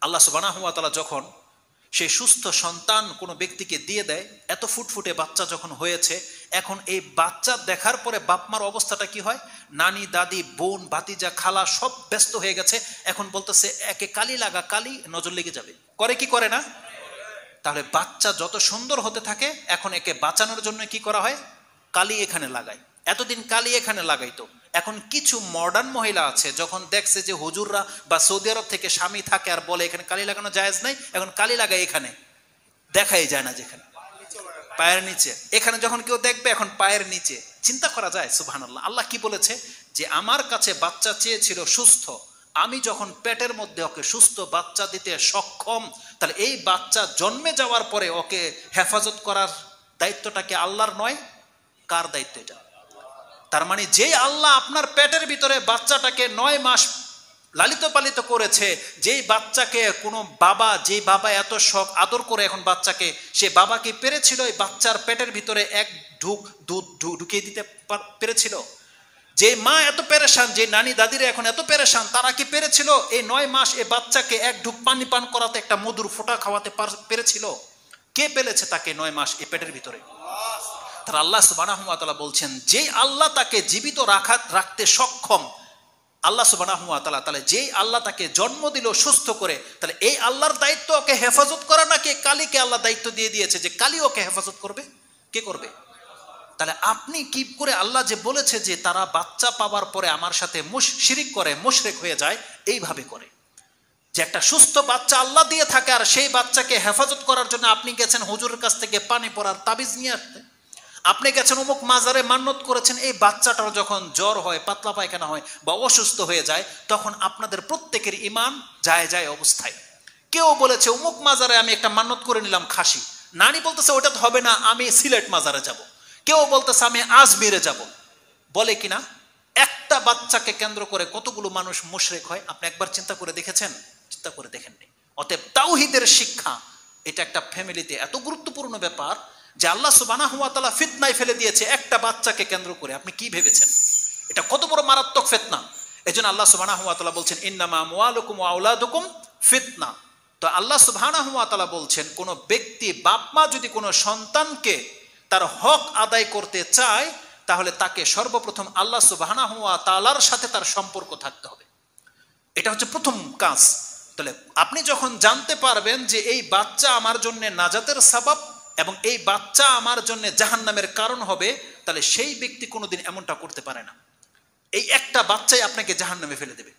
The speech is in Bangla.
আল্লাহ সুবহানাহু ওয়া তাআলা যখন সেই সুস্থ সন্তান কোনো ব্যক্তিকে দিয়ে দেয়, এত ফুটফুটে বাচ্চা যখন হয়েছে, এখন এই বাচ্চা দেখার পরে বাপমার অবস্থাটা কি হয়? নানি, দাদি, বোন, ভাতিজা, খালা সব ব্যস্ত হয়ে গেছে। এখন বলতেছে একে কালি লাগা, কালি, নজর লেগে যাবে। করে কি করে না? তাহলে বাচ্চা যত সুন্দর হতে থাকে, এখন একে বাঁচানোর জন্য কি করা হয়? কালি এখানে লাগায়। এতদিন কালি এখানে লাগাইতো, এখন কিছু মডার্ন মহিলা আছে, যখন দেখছে যে হুজুররা বা সৌদি আরব থেকে স্বামী থাকে আর বলে এখানে কালি লাগানো জায়েজ নাই, এখন কালি লাগায় এখানে, দেখাই যায় না যেখানে, পায়ের নিচে। এখানে যখন কেউ দেখবে এখন পায়ের নিচে। চিন্তা করা যায়? সুবহানাল্লাহ। আল্লাহ কি বলেছে? যে আমার কাছে বাচ্চা চেয়েছিল সুস্থ, আমি যখন পেটের মধ্যে ওকে সুস্থ বাচ্চা দিতে সক্ষম, তাহলে এই বাচ্চা জন্মে যাওয়ার পরে ওকে হেফাজত করার দায়িত্বটা কি আল্লাহর নয়? কার দায়িত্ব এটা? তার মানে যে আল্লাহ আপনার পেটের ভিতরে বাচ্চাটাকে 9 মাস লালিত পালিত করেছে, যেই বাচ্চাকে কোনো বাবা, যে বাবা এত শখ আদর করে এখন বাচ্চাকে, সে বাবা কি পেরেছিল এই বাচ্চার পেটের ভিতরে এক ঢুক দুধ ঢুকিয়ে দিতে পেরেছিল? যে মা এত পেরেশান, যে নানি দাদিরা এখন এত পেরেশান, তারা কি পেরেছিল এই 9 মাস এই বাচ্চাকে এক ঢুক পানি পান করাতে, একটা মধুর ফোঁটা খাওয়াতে পেরেছিল? কে পেলেছে তাকে 9 মাস এই পেটের ভিতরে? তার আল্লাহ সুবহানাহু ওয়া তাআলা বলছেন, যে আল্লাহ তাকে জীবিত রাখতে সক্ষম, আল্লাহ সুবহানাহু ওয়া তাআলা, তাহলে যেই আল্লাহ তাকে জন্ম দিল সুস্থ করে, তাহলে এই আল্লাহর দায়িত্ব ওকে হেফাজত করা নাকি কালীকে আল্লাহ দায়িত্ব দিয়ে দিয়েছে যে কালী ওকে হেফাজত করবে? কে করবে? তাহলে আপনি কি করে, আল্লাহ যে বলেছে যে তারা বাচ্চা পাওয়ার পরে আমার সাথে শিরিক করে, মুশরিক হয়ে যায়, এইভাবে করে যে একটা সুস্থ বাচ্চা আল্লাহ দিয়ে থাকে, আর সেই বাচ্চাকে হেফাজত করার জন্য আপনি গেছেন হুজুরের কাছ থেকে পানি পড়ার তাবিজ নিয়ে আসতে, আপনি গেছেন অমুক মাজারে মান্নত করেছেন, এই বাচ্চাটার যখন জ্বর হয়, পাতলা পায়খানা হয় বা অসুস্থ হয়ে যায়, তখন আপনাদের প্রত্যেকের ঈমান যায় যায় অবস্থায়। কেউ বলেছে অমুক মাজারে আমি একটা মান্নত করে নিলাম খাসি, নানি বলতেছে ওটা তো হবে না, আমি সিলেট মাজারে যাব। কেউ বলতেছে আমি আজমিরে যাব। বলে কিনা? একটা বাচ্চাকে কেন্দ্র করে কতগুলো মানুষ মুশরিক হয় আপনি একবার চিন্তা করে দেখেছেন? চিন্তা করে দেখেননি। অতএব তাওহীদের শিক্ষা এটা একটা ফ্যামিলিতে এত গুরুত্বপূর্ণ ব্যাপার যে আল্লাহ সুবহানাহু ওয়া তাআলা ফিতনায় ফেলে দিয়েছে একটা বাচ্চাকে কেন্দ্র করে। আপনি কি ভেবেছেন এটা কত বড় মারাত্মক ফিতনা? এজন্য আল্লাহ সুবহানাহু ওয়া তাআলা বলছেন ইন্নামা আমওয়ালুকুম ওয়া আওলাদুকুম ফিতনা। তো আল্লাহ সুবহানাহু ওয়া তাআলা বলছেন, কোন ব্যক্তি বাপ মা যদি কোনো সন্তানকে তার হক আদায় করতে চায়, তাহলে তাকে সর্বপ্রথম আল্লাহ সুবহানাহু ওয়া তাআলার সাথে তার সম্পর্ক থাকতে হবে। এটা হচ্ছে প্রথম কাজ। তাহলে আপনি যখন জানতে পারবেন যে এই বাচ্চা আমার জন্য নাজাতের সাবাব এবং এই বাচ্চা আমার জন্য জাহান্নামের কারণ হবে, তাহলে সেই ব্যক্তি কোনোদিন এমনটা করতে পারে না। এই একটা বাচ্চাই আপনাকে জাহান্নামে ফেলে দেবে।